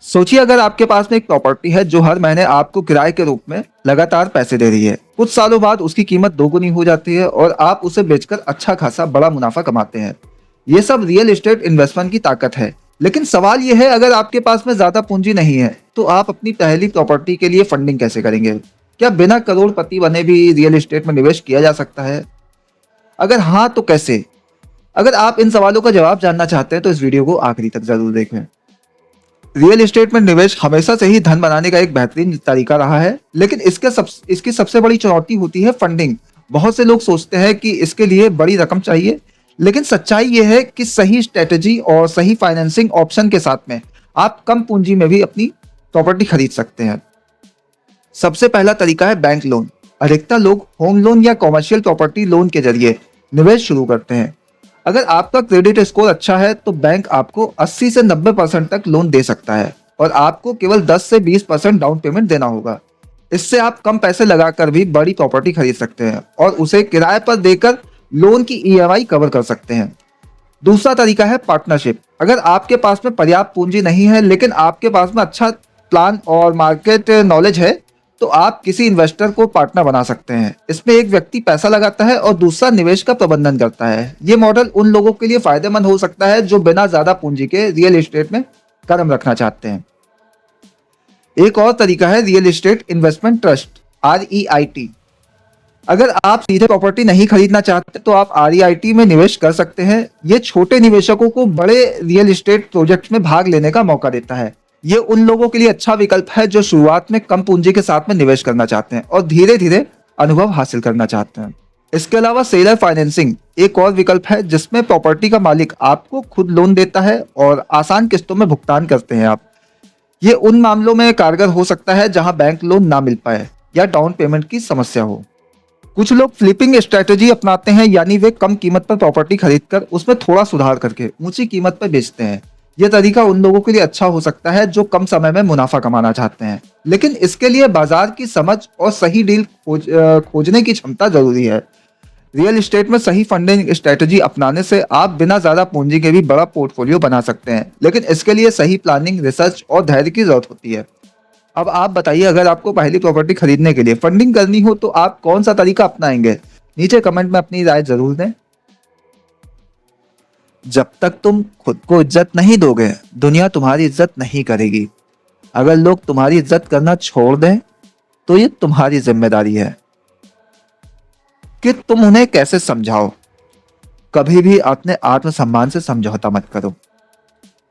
सोचिए अगर आपके पास में एक प्रॉपर्टी है जो हर महीने आपको किराए के रूप में लगातार पैसे दे रही है। कुछ सालों बाद उसकी कीमत दोगुनी हो जाती है और आप उसे बेचकर अच्छा खासा बड़ा मुनाफा कमाते हैं। ये सब रियल एस्टेट इन्वेस्टमेंट की ताकत है। लेकिन सवाल यह है, अगर आपके पास में ज्यादा पूंजी नहीं है तो आप अपनी पहली प्रॉपर्टी के लिए फंडिंग कैसे करेंगे? क्या बिना करोड़पति बने भी रियल एस्टेट में निवेश किया जा सकता है? अगर हाँ तो कैसे? अगर आप इन सवालों का जवाब जानना चाहते हैं तो इस वीडियो को आखिरी तक जरूर देखें। रियल एस्टेट में निवेश हमेशा से ही धन बनाने का एक बेहतरीन तरीका रहा है, लेकिन इसकी सबसे बड़ी चुनौती होती है फंडिंग। बहुत से लोग सोचते हैं कि इसके लिए बड़ी रकम चाहिए, लेकिन सच्चाई यह है कि सही स्ट्रेटेजी और सही फाइनेंसिंग ऑप्शन के साथ में आप कम पूंजी में भी अपनी प्रॉपर्टी खरीद सकते हैं। सबसे पहला तरीका है बैंक लोन। अधिकतर लोग होम लोन या कॉमर्शियल प्रॉपर्टी लोन के जरिए निवेश शुरू करते हैं। अगर आपका क्रेडिट स्कोर अच्छा है तो बैंक आपको 80 से 90% तक लोन दे सकता है और आपको केवल 10 से 20% डाउन पेमेंट देना होगा। इससे आप कम पैसे लगाकर भी बड़ी प्रॉपर्टी खरीद सकते हैं और उसे किराए पर देकर लोन की ईएमआई कवर कर सकते हैं। दूसरा तरीका है पार्टनरशिप। अगर आपके पास में पर्याप्त पूंजी नहीं है लेकिन आपके पास में अच्छा प्लान और मार्केट नॉलेज है तो आप किसी इन्वेस्टर को पार्टनर बना सकते हैं। इसमें एक व्यक्ति पैसा लगाता है और दूसरा निवेश का प्रबंधन करता है। ये मॉडल उन लोगों के लिए फायदेमंद हो सकता है जो बिना ज्यादा पूंजी के रियल एस्टेट में कदम रखना चाहते हैं। एक और तरीका है real estate investment trust, REIT। अगर आप सीधे प्रॉपर्टी नहीं खरीदना चाहते तो आप REIT में निवेश कर सकते हैं। ये छोटे निवेशकों को बड़े रियल एस्टेट प्रोजेक्ट में भाग लेने का मौका देता है। ये उन लोगों के लिए अच्छा विकल्प है जो शुरुआत में कम पूंजी के साथ में निवेश करना चाहते हैं और धीरे धीरे अनुभव हासिल करना चाहते हैं। इसके अलावा सेलर फाइनेंसिंग एक और विकल्प है जिसमें प्रॉपर्टी का मालिक आपको खुद लोन देता है और आसान किस्तों में भुगतान करते हैं आप। ये उन मामलों में कारगर हो सकता है जहां बैंक लोन ना मिल पाए या डाउन पेमेंट की समस्या हो। कुछ लोग फ्लिपिंग स्ट्रेटेजी अपनाते हैं, यानी वे कम कीमत पर प्रॉपर्टी खरीदकर उसमें थोड़ा सुधार करके ऊंची कीमत पर बेचते हैं। यह तरीका उन लोगों के लिए अच्छा हो सकता है जो कम समय में मुनाफा कमाना चाहते हैं, लेकिन इसके लिए बाजार की समझ और सही डील खोजने की क्षमता जरूरी है। रियल एस्टेट में सही फंडिंग स्ट्रेटेजी अपनाने से आप बिना ज्यादा पूंजी के भी बड़ा पोर्टफोलियो बना सकते हैं, लेकिन इसके लिए सही प्लानिंग, रिसर्च और धैर्य की जरूरत होती है। अब आप बताइए, अगर आपको पहली प्रॉपर्टी खरीदने के लिए फंडिंग करनी हो तो आप कौन सा तरीका अपनाएंगे? नीचे कमेंट में अपनी राय जरूर दें। जब तक तुम खुद को इज्जत नहीं दोगे, दुनिया तुम्हारी इज्जत नहीं करेगी। अगर लोग तुम्हारी इज्जत करना छोड़ दें तो ये तुम्हारी जिम्मेदारी है कि तुम उन्हें कैसे समझाओ। कभी भी अपने आत्मसम्मान से समझौता मत करो।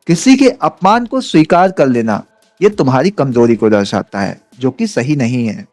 किसी के अपमान को स्वीकार कर लेना ये तुम्हारी कमजोरी को दर्शाता है, जो कि सही नहीं है।